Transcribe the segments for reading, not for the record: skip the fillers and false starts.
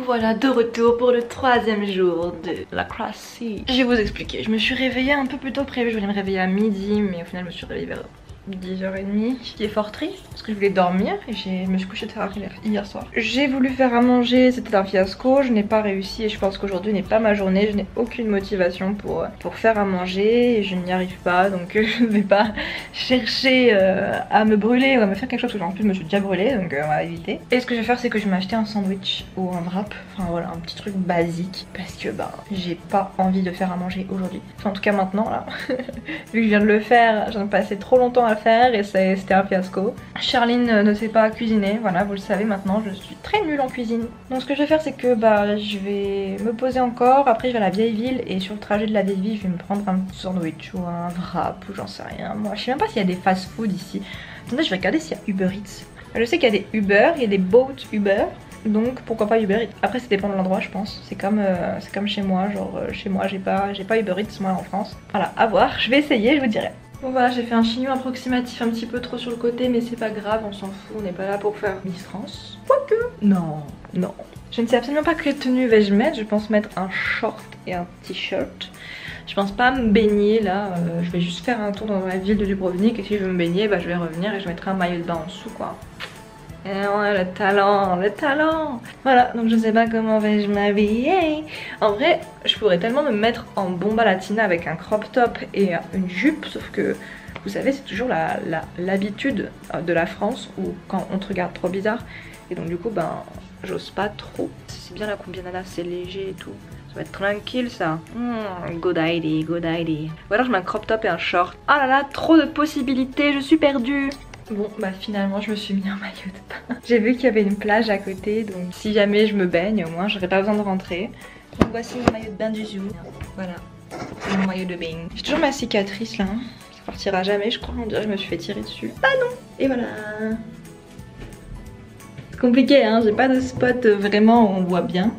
voilà de retour pour le 3e jour de la classique. Je vais vous expliquer, je me suis réveillée un peu plus tôt prévu, je voulais me réveiller à midi mais au final je me suis réveillée vers 10h30, ce qui est fort triste parce que je voulais dormir et je me suis couchée tard hier soir. J'ai voulu faire à manger, c'était un fiasco, je n'ai pas réussi et je pense qu'aujourd'hui n'est pas ma journée, je n'ai aucune motivation pour faire à manger et je n'y arrive pas, donc je ne vais pas chercher à me brûler ou à me faire quelque chose parce que en plus je me suis déjà brûlée, donc on va éviter. Et ce que je vais faire c'est que je vais m'acheter un sandwich ou un wrap, enfin voilà un petit truc basique parce que j'ai pas envie de faire à manger aujourd'hui, enfin en tout cas maintenant là. Vu que je viens de le faire, j'en ai passé trop longtemps à faire et c'était un fiasco. Charline ne sait pas cuisiner, voilà vous le savez maintenant, je suis très nulle en cuisine. Donc ce que je vais faire c'est que je vais me poser encore, après je vais à la vieille ville et sur le trajet de la vieille ville je vais me prendre un petit sandwich ou un wrap ou j'en sais rien. Moi je sais même pas s'il y a des fast food ici. Attendez je vais regarder s'il y a Uber Eats. Je sais qu'il y a des Uber, il y a des Boat Uber. Donc pourquoi pas Uber Eats. Après ça dépend de l'endroit je pense. C'est comme chez moi, genre chez moi j'ai pas Uber Eats moi en France. Voilà, à voir, je vais essayer, je vous dirai. Bon voilà, j'ai fait un chignon approximatif un petit peu trop sur le côté mais c'est pas grave, on s'en fout, on n'est pas là pour faire Miss France. Quoique. Non, non. Je ne sais absolument pas quelle tenue vais-je mettre, je pense mettre un short et un t-shirt. Je pense pas me baigner là, je vais juste faire un tour dans la ville de Dubrovnik et si je veux me baigner je vais revenir et je mettrai un maillot de bain en dessous quoi. Et ouais, le talent, le talent. Voilà, donc je sais pas comment vais-je m'habiller. En vrai, je pourrais tellement me mettre en bomba latina avec un crop top et une jupe, sauf que vous savez, c'est toujours l'habitude de la France où quand on te regarde trop bizarre. Et donc du coup, j'ose pas trop. C'est bien la combinana, c'est léger et tout. Ça va être tranquille ça. Good idea, good idea. Ou alors je mets un crop top et un short. Oh là là, trop de possibilités, je suis perdue. Bon finalement je me suis mis en maillot de bain. J'ai vu qu'il y avait une plage à côté donc si jamais je me baigne au moins j'aurais pas besoin de rentrer. Donc voici mon maillot de bain du jour. Voilà, c'est mon maillot de bain. J'ai toujours ma cicatrice là, ça partira jamais je crois, on dirait que je me suis fait tirer dessus. Ah non. Et voilà. C'est compliqué hein, j'ai pas de spot vraiment où on voit bien.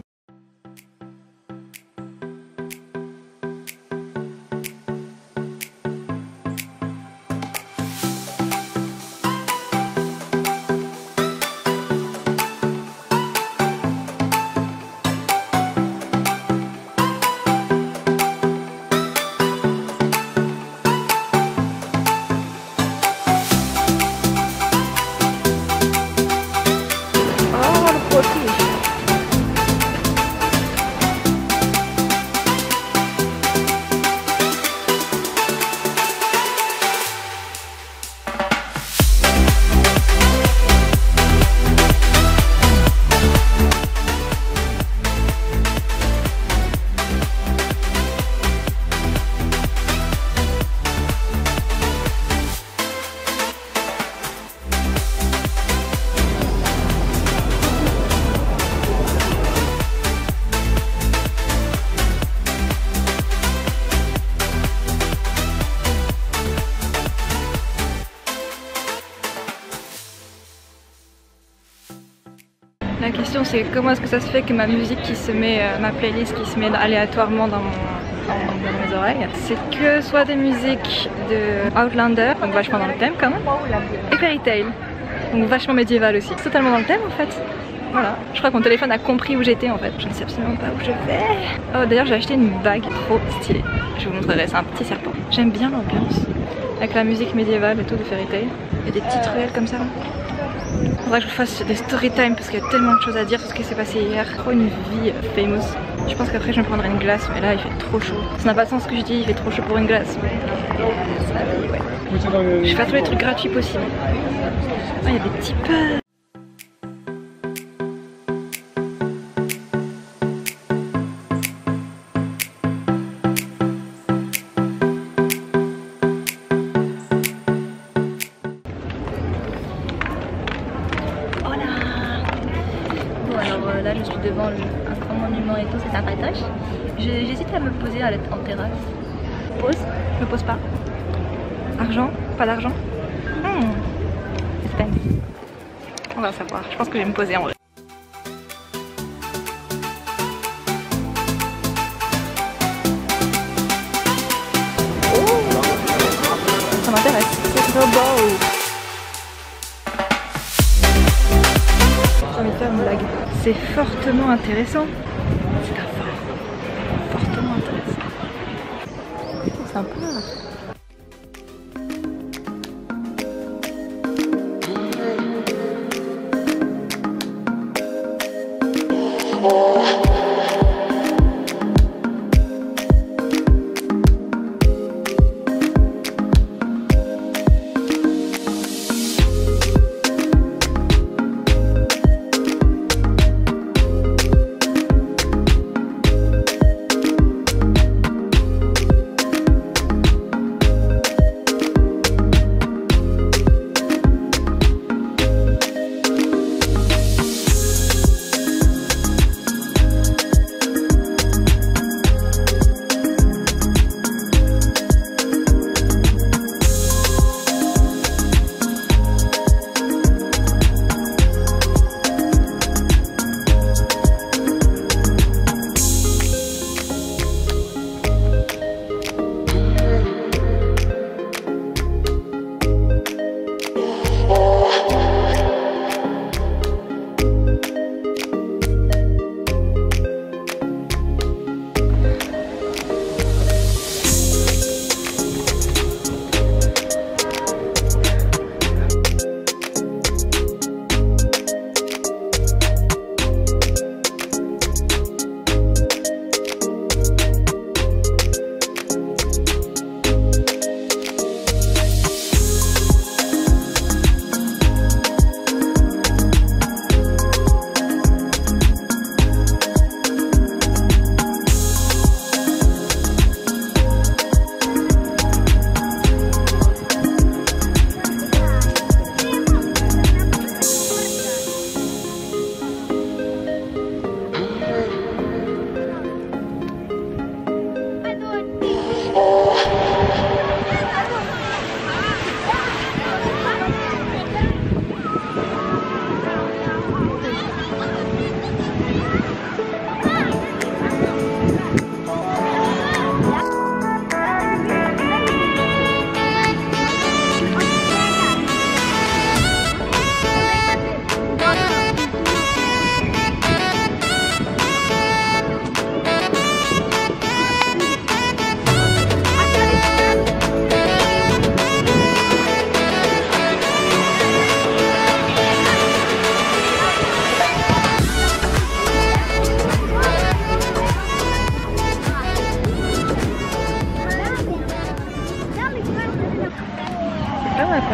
La question c'est comment est-ce que ça se fait que ma musique qui se met, ma playlist qui se met aléatoirement dans mes oreilles, c'est que soit des musiques de Outlander, donc vachement dans le thème quand même, et Fairy Tail, donc vachement médiéval aussi, totalement dans le thème en fait. Voilà, je crois que mon téléphone a compris où j'étais en fait, je ne sais absolument pas où je vais. Oh d'ailleurs j'ai acheté une bague trop stylée, je vous montrerai, c'est un petit serpent. J'aime bien l'ambiance, avec la musique médiévale et tout de Fairy Tail, et des petites ruelles comme ça. Faudrait que je fasse des story time parce qu'il y a tellement de choses à dire sur ce qui s'est passé hier. Trop une vie famous. Je pense qu'après je me prendrai une glace mais là il fait trop chaud. Ça n'a pas de sens ce que je dis, il fait trop chaud pour une glace. Mais c'est la vie, ouais. Je vais faire tous les trucs gratuits possibles. Oh, il y a des petits peu. Là je suis devant un grand monument et tout, c'est sympatoche. J'hésite à me poser en terrasse. Pose, je me pose pas. Argent, pas d'argent. Suspense. On va savoir, je pense que je vais me poser en vrai. Oh, ça m'intéresse, c'est trop beau. J'ai envie de faire une blague. C'est fortement intéressant. C'est un phare. Fortement intéressant. C'est sympa.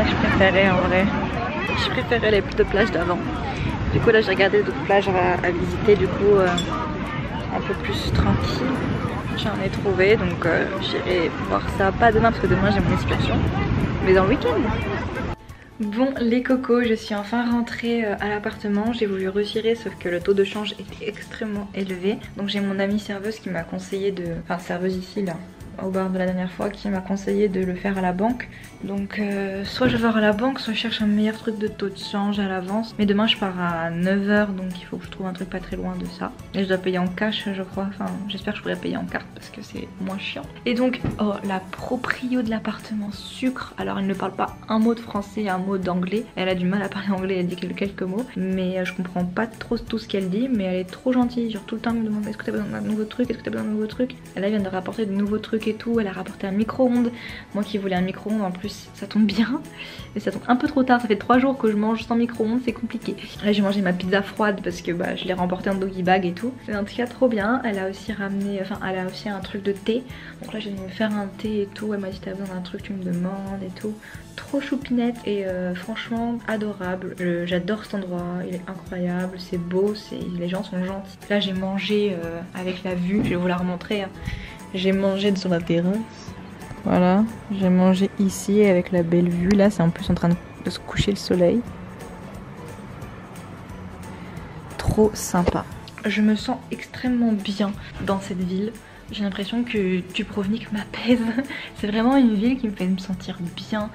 Je préférais en vrai. Je préférais les deux plages d'avant. Du coup là j'ai regardé d'autres plages à visiter du coup un peu plus tranquille. J'en ai trouvé donc j'irai voir ça pas demain parce que demain j'ai mon excursion, mais dans le week-end. Bon les cocos, je suis enfin rentrée à l'appartement. J'ai voulu retirer sauf que le taux de change était extrêmement élevé. Donc j'ai mon amie serveuse qui m'a conseillé de... Enfin serveuse ici là, au bar de la dernière fois, qui m'a conseillé de le faire à la banque. Donc soit je vais voir à la banque, soit je cherche un meilleur truc de taux de change à l'avance. Mais demain je pars à 9 h donc il faut que je trouve un truc pas très loin de ça. Et je dois payer en cash je crois, enfin j'espère que je pourrai payer en carte parce que c'est moins chiant. Et donc oh la proprio de l'appartement sucre. Alors elle ne parle pas un mot de français, un mot d'anglais. Elle a du mal à parler anglais, elle dit quelques mots. Mais je comprends pas trop tout ce qu'elle dit. Mais elle est trop gentille, genre tout le temps elle me demande est-ce que t'as besoin d'un nouveau truc, est-ce que t'as besoin d'un nouveau truc. Elle vient de rapporter de nouveaux trucs et tout. Elle a rapporté un micro-ondes. Moi qui voulais un micro-ondes en plus ça tombe bien. Et ça tombe un peu trop tard, ça fait 3 jours que je mange sans micro-ondes, c'est compliqué. Là j'ai mangé ma pizza froide parce que bah, je l'ai remportée en doggy bag et tout. C'est en tout cas trop bien. Elle a aussi ramené, enfin elle a aussi un truc de thé. Donc là je vais me faire un thé et tout. Elle m'a dit t'as besoin d'un truc tu me demandes et tout. Trop choupinette et franchement adorable. J'adore cet endroit, il est incroyable, c'est beau, les gens sont gentils. Là j'ai mangé avec la vue, je vais vous la remontrer. Hein. J'ai mangé sur la terrasse. Voilà, j'ai mangé ici avec la belle vue. Là c'est en plus en train de se coucher le soleil. Trop sympa. Je me sens extrêmement bien dans cette ville. J'ai l'impression que Dubrovnik m'apaise. C'est vraiment une ville qui me fait me sentir bien.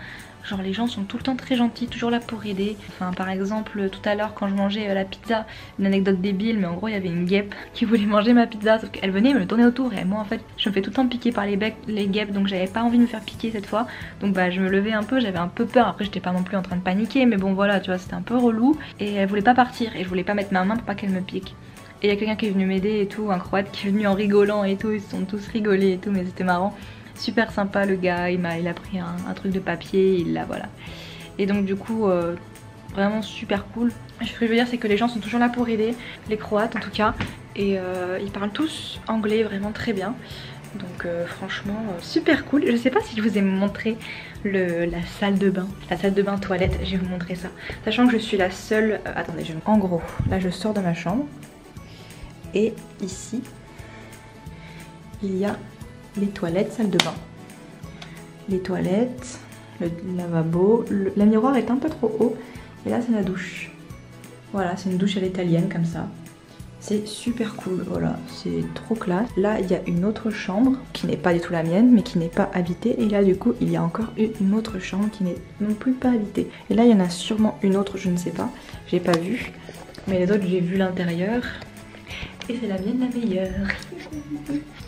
Genre les gens sont tout le temps très gentils, toujours là pour aider. Enfin par exemple tout à l'heure quand je mangeais la pizza, une anecdote débile, mais en gros il y avait une guêpe qui voulait manger ma pizza, sauf qu'elle venait me tourner autour et moi en fait je me fais tout le temps piquer par les guêpes, donc j'avais pas envie de me faire piquer cette fois. Donc bah je me levais un peu, j'avais un peu peur, après j'étais pas non plus en train de paniquer, mais bon voilà tu vois c'était un peu relou. Et elle voulait pas partir et je voulais pas mettre ma main pour pas qu'elle me pique. Et il y a quelqu'un qui est venu m'aider et tout, un croate qui est venu en rigolant et tout, ils se sont tous rigolés et tout, mais c'était marrant. Super sympa le gars, il a pris un truc de papier, il l'a voilà. Et donc du coup vraiment super cool. Ce que je veux dire c'est que les gens sont toujours là pour aider, les Croates en tout cas. Et ils parlent tous anglais vraiment très bien. Donc franchement super cool. Je sais pas si je vous ai montré la salle de bain. La salle de bain toilette, je vais vous montrer ça. Sachant que je suis la seule... attendez, en gros, là je sors de ma chambre. Et ici, il y a les toilettes, salle de bain. Les toilettes, le lavabo, la miroir est un peu trop haut. Et là c'est la douche. Voilà, c'est une douche à l'italienne comme ça. C'est super cool, voilà, c'est trop classe. Là il y a une autre chambre qui n'est pas du tout la mienne, mais qui n'est pas habitée. Et là du coup il y a encore une autre chambre qui n'est non plus pas habitée. Et là il y en a sûrement une autre, je ne sais pas, j'ai pas vu. Mais les autres j'ai vu l'intérieur. Et c'est la mienne la meilleure.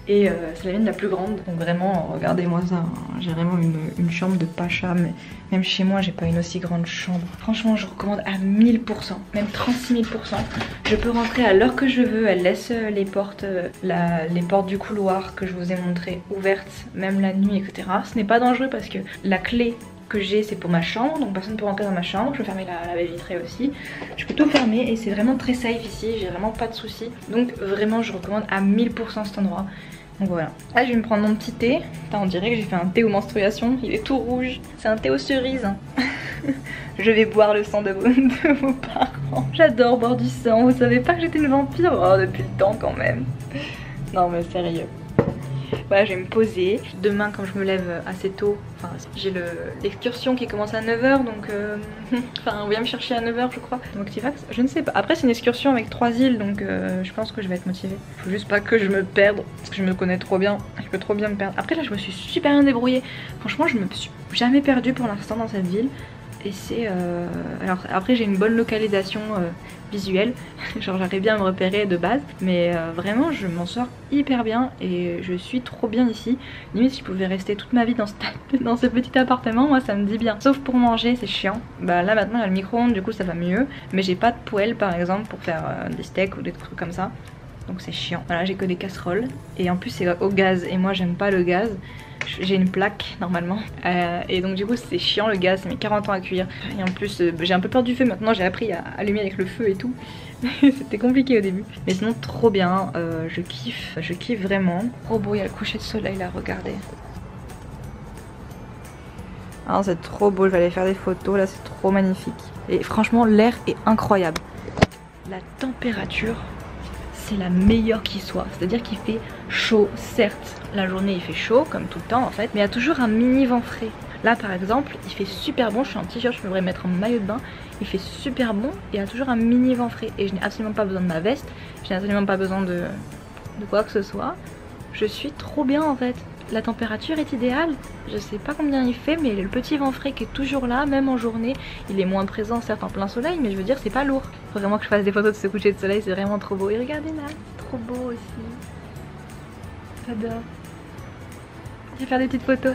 Et c'est la mienne la plus grande. Donc vraiment, regardez-moi ça. J'ai vraiment une chambre de pacha. Mais même chez moi, j'ai pas une aussi grande chambre. Franchement, je recommande à 1000%. Même 36 000%. Je peux rentrer à l'heure que je veux. Elle laisse les portes du couloir que je vous ai montré ouvertes, même la nuit, etc. Ce n'est pas dangereux parce que la clé que j'ai c'est pour ma chambre, donc personne ne peut rentrer dans ma chambre. Je peux fermer la baie vitrée aussi, je peux tout fermer et c'est vraiment très safe ici, j'ai vraiment pas de soucis. Donc vraiment je recommande à 1000% cet endroit. Donc voilà, là je vais me prendre mon petit thé. Putain, on dirait que j'ai fait un thé aux menstruations, il est tout rouge, c'est un thé aux cerises hein. Je vais boire le sang de vos parents. J'adore boire du sang, vous savez pas que j'étais une vampire? Oh, depuis le temps quand même. Non mais sérieux. Voilà, je vais me poser. Demain, quand je me lève assez tôt, enfin, j'ai l'excursion qui commence à 9h, donc enfin, on vient me chercher à 9h, je crois. Donc, Tifax, je ne sais pas. Après, c'est une excursion avec 3 îles, donc je pense que je vais être motivée. Faut juste pas que je me perde, parce que je me connais trop bien. Je peux trop bien me perdre. Après, là, je me suis super bien débrouillée. Franchement, je me suis jamais perdue pour l'instant dans cette ville. Et c'est... Alors, après, j'ai une bonne localisation visuelle. Genre, j'arrive bien à me repérer de base. Mais vraiment, je m'en sors hyper bien. Et je suis trop bien ici. Limite, si je pouvais rester toute ma vie dans ce petit appartement, moi, ça me dit bien. Sauf pour manger, c'est chiant. Bah là, maintenant, il y a le micro-ondes, du coup, ça va mieux. Mais j'ai pas de poêle, par exemple, pour faire des steaks ou des trucs comme ça. Donc, c'est chiant. Voilà, j'ai que des casseroles. Et en plus, c'est au gaz. Et moi, j'aime pas le gaz. J'ai une plaque normalement et donc du coup c'est chiant le gaz, ça met 40 ans à cuire et en plus j'ai un peu peur du feu. Maintenant j'ai appris à allumer avec le feu et tout. C'était compliqué au début mais sinon trop bien, je kiffe vraiment. Trop beau, il y a le coucher de soleil là, regardez. Ah, c'est trop beau, je vais aller faire des photos là, c'est trop magnifique. Et franchement l'air est incroyable. La température c'est la meilleure qui soit, c'est-à-dire qu'il fait chaud, certes la journée il fait chaud comme tout le temps en fait, mais il y a toujours un mini vent frais. Là par exemple il fait super bon, je suis en t-shirt, je devrais mettre un maillot de bain, il fait super bon, il y a toujours un mini vent frais et je n'ai absolument pas besoin de ma veste, je n'ai absolument pas besoin de quoi que ce soit. Je suis trop bien en fait, la température est idéale, je sais pas combien il fait mais le petit vent frais qui est toujours là, même en journée, il est moins présent certes en plein soleil mais je veux dire c'est pas lourd. Faut vraiment que je fasse des photos de ce coucher de soleil, c'est vraiment trop beau. Et regardez là, trop beau aussi. J'adore. Je vais faire des petites photos.